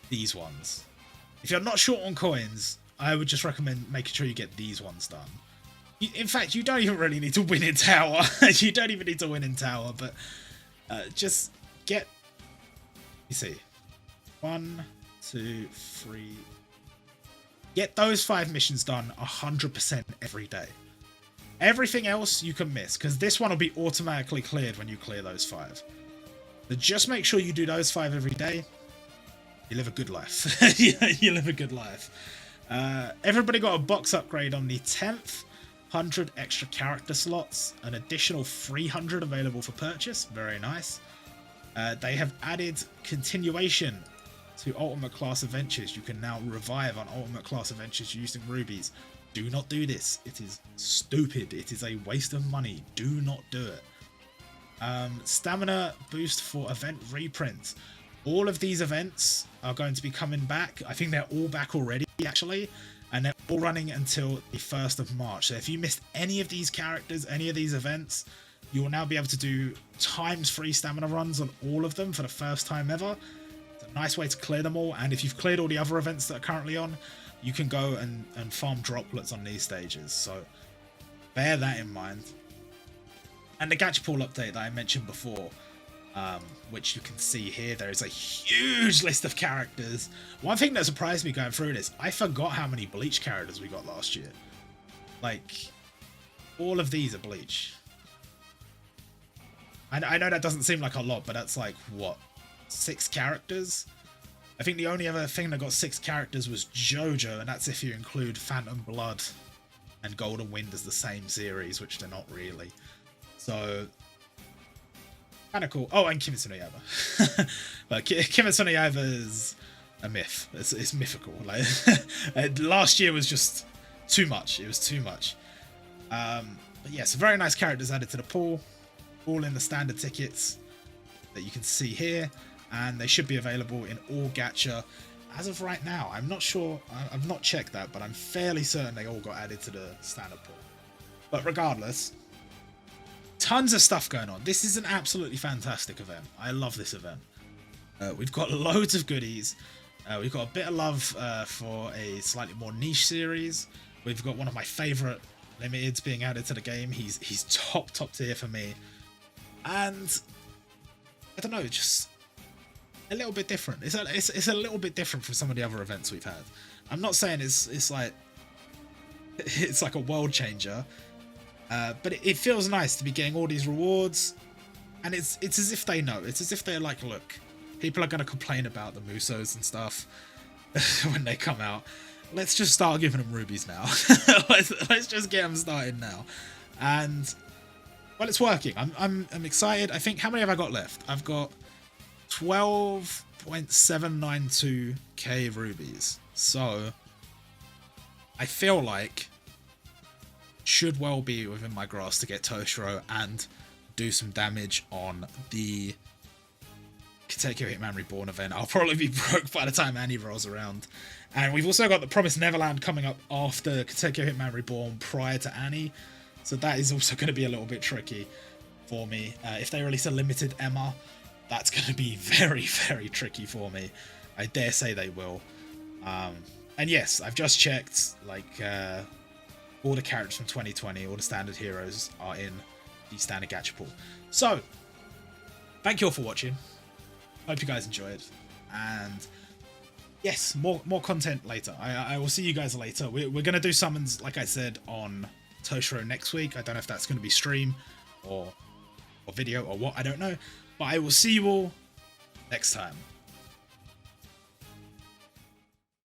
these ones. If you're not short on coins, I would just recommend making sure you get these ones done. In fact, you don't even really need to win in tower. You don't even need to win in tower, but just get... You see, 1, 2, 3. Get those 5 missions done 100% every day. Everything else you can miss, because this one will be automatically cleared when you clear those 5. So just make sure you do those 5 every day. You live a good life. You live a good life. Everybody got a box upgrade on the 10th. 100 extra character slots. An additional 300 available for purchase. Very nice. They have added continuation to Ultimate Class Adventures. You can now revive on Ultimate Class Adventures using rubies. Do not do this. It is stupid. It is a waste of money. Do not do it. Stamina boost for event reprints. All of these events are going to be coming back. I think they're all back already, actually. And they're all running until the 1st of March. So if you missed any of these characters, any of these events, you will now be able to do ×3 stamina runs on all of them for the first time ever. It's a nice way to clear them all. And if you've cleared all the other events that are currently on, you can go and farm droplets on these stages. So bear that in mind. And the gacha pool update that I mentioned before, which you can see here, there is a huge list of characters. One thing that surprised me going through this, I forgot how many Bleach characters we got last year. Like, all of these are Bleach. I know that doesn't seem like a lot, but that's like, what, 6 characters? I think the only other thing that got 6 characters was JoJo, and that's if you include Phantom Blood and Golden Wind as the same series, which they're not really. So, kind of cool. Oh, and Kimetsu no Yaiba. But Kimetsu no Yaiba is a myth. It's mythical. Like last year was just too much. It was too much. But yeah, so very nice characters added to the pool, all in the standard tickets that you can see here, and they should be available in all gacha as of right now. I'm not sure, I've not checked that, but I'm fairly certain they all got added to the standard pool. But regardless, tons of stuff going on. This is an absolutely fantastic event. I love this event. We've got loads of goodies. We've got a bit of love for a slightly more niche series. We've got one of my favourite limiteds being added to the game. He's top tier for me. And I don't know, just a little bit different. It's a little bit different from some of the other events we've had. I'm not saying it's like a world changer, but it feels nice to be getting all these rewards, and it's as if they know. It's as if they're like, look, people are going to complain about the Musos and stuff when they come out. Let's just start giving them rubies now. let's just get them started now. And well, it's working. I'm excited. I think, how many have I got left? I've got 12.792k rubies. So I feel like should well be within my grasp to get Toshiro and do some damage on the Katekyo Hitman Reborn event. I'll probably be broke by the time Annie rolls around. And we've also got the Promised Neverland coming up after Katekyo Hitman Reborn prior to Annie. So that is also going to be a little bit tricky for me. If they release a limited Emma, that's going to be very, very tricky for me. I dare say they will. And yes, I've just checked, like, all the characters from 2020, all the standard heroes are in the standard gacha pool. So, thank you all for watching. Hope you guys enjoyed. And yes, more content later. I will see you guys later. We're going to do summons, like I said, on Toshiro next week. I don't know if that's going to be stream or video or what, I don't know. But I will see you all next time.